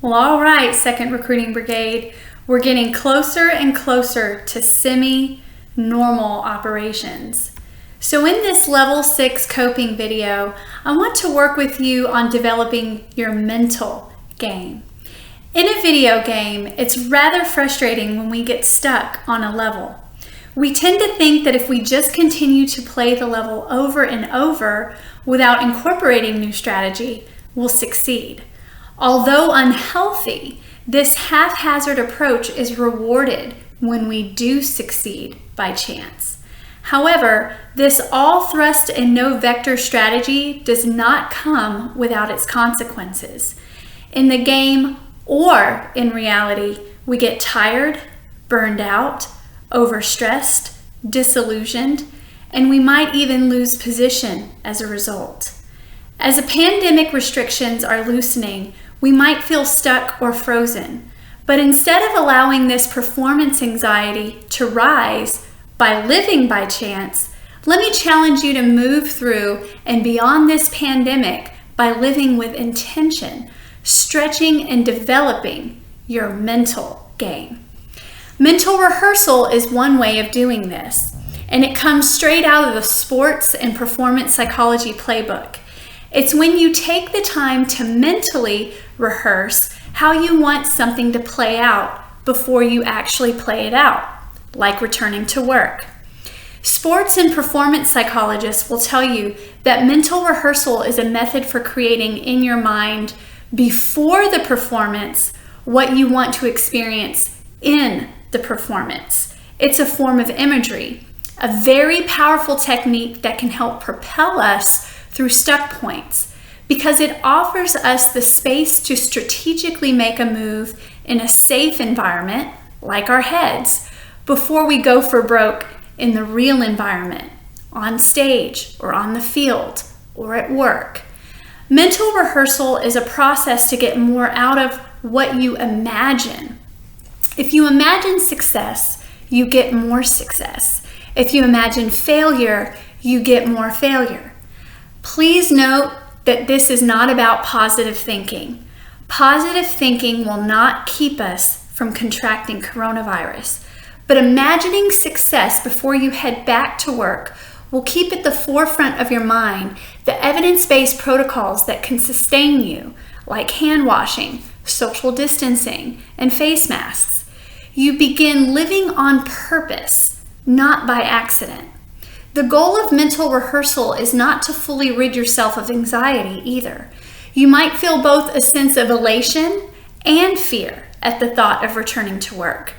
Well, all right, 2nd Recruiting Brigade, we're getting closer and closer to semi-normal operations. So in this level 6 coping video, I want to work with you on developing your mental game. In a video game, it's rather frustrating when we get stuck on a level. We tend to think that if we just continue to play the level over and over without incorporating new strategy, we'll succeed. Although unhealthy, this haphazard approach is rewarded when we do succeed by chance. However, this all thrust and no vector strategy does not come without its consequences. In the game or in reality, we get tired, burned out, overstressed, disillusioned, and we might even lose position as a result. As the pandemic restrictions are loosening, we might feel stuck or frozen, but instead of allowing this performance anxiety to rise by living by chance, let me challenge you to move through and beyond this pandemic by living with intention, stretching and developing your mental game. Mental rehearsal is one way of doing this, and it comes straight out of the sports and performance psychology playbook. It's when you take the time to mentally rehearse how you want something to play out before you actually play it out, like returning to work. Sports and performance psychologists will tell you that mental rehearsal is a method for creating in your mind before the performance what you want to experience in the performance. It's a form of imagery, a very powerful technique that can help propel us through stuck points because it offers us the space to strategically make a move in a safe environment, like our heads, before we go for broke in the real environment, on stage or on the field or at work. Mental rehearsal is a process to get more out of what you imagine. If you imagine success, you get more success. If you imagine failure, you get more failure. Please note that this is not about positive thinking. Positive thinking will not keep us from contracting coronavirus, but imagining success before you head back to work will keep at the forefront of your mind the evidence-based protocols that can sustain you, like hand washing, social distancing, and face masks. You begin living on purpose, not by accident. The goal of mental rehearsal is not to fully rid yourself of anxiety either. You might feel both a sense of elation and fear at the thought of returning to work.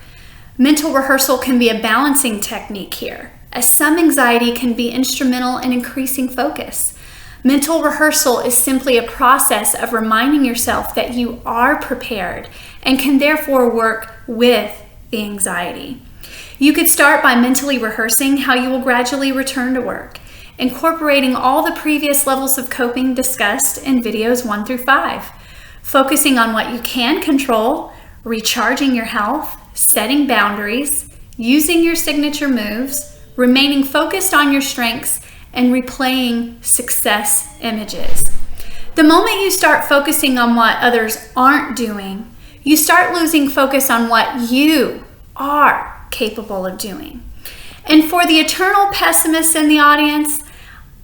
Mental rehearsal can be a balancing technique here, as some anxiety can be instrumental in increasing focus. Mental rehearsal is simply a process of reminding yourself that you are prepared and can therefore work with the anxiety. You could start by mentally rehearsing how you will gradually return to work, incorporating all the previous levels of coping discussed in videos 1 through 5, focusing on what you can control, recharging your health, setting boundaries, using your signature moves, remaining focused on your strengths, and replaying success images. The moment you start focusing on what others aren't doing, you start losing focus on what you are capable of doing. And for the eternal pessimists in the audience,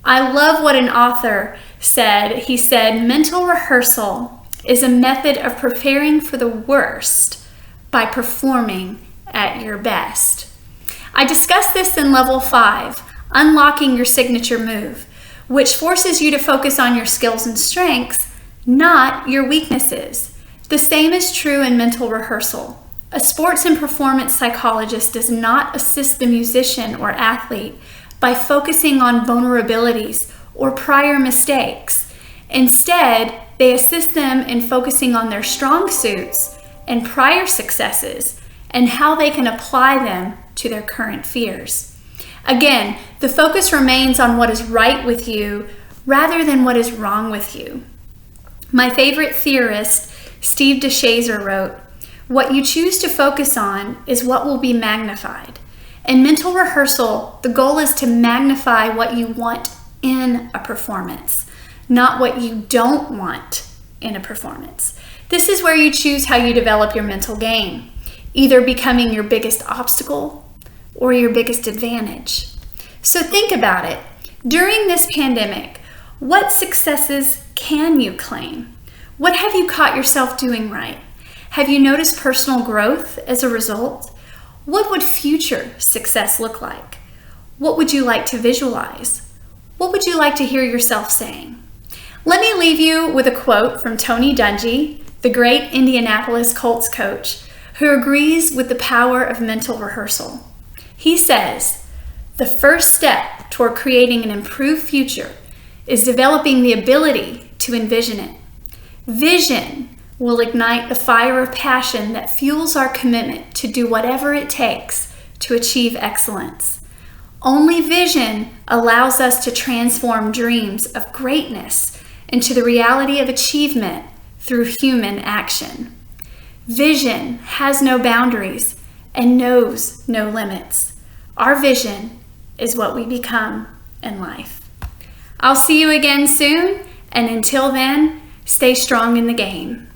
I love what an author said. He said, mental rehearsal is a method of preparing for the worst by performing at your best. I discussed this in level 5, unlocking your signature move, which forces you to focus on your skills and strengths, not your weaknesses. The same is true in mental rehearsal. A sports and performance psychologist does not assist the musician or athlete by focusing on vulnerabilities or prior mistakes. Instead, they assist them in focusing on their strong suits and prior successes and how they can apply them to their current fears. Again, the focus remains on what is right with you rather than what is wrong with you. My favorite theorist, Steve DeShazer, wrote, "What you choose to focus on is what will be magnified." In mental rehearsal, the goal is to magnify what you want in a performance, not what you don't want in a performance. This is where you choose how you develop your mental game, either becoming your biggest obstacle or your biggest advantage. So think about it. During this pandemic, what successes can you claim? What have you caught yourself doing right? Have you noticed personal growth as a result? What would future success look like? What would you like to visualize? What would you like to hear yourself saying? Let me leave you with a quote from Tony Dungy, the great Indianapolis Colts coach, who agrees with the power of mental rehearsal. He says, "The first step toward creating an improved future is developing the ability to envision it. Vision will ignite the fire of passion that fuels our commitment to do whatever it takes to achieve excellence. Only vision allows us to transform dreams of greatness into the reality of achievement through human action. Vision has no boundaries and knows no limits. Our vision is what we become in life." I'll see you again soon, and until then, stay strong in the game.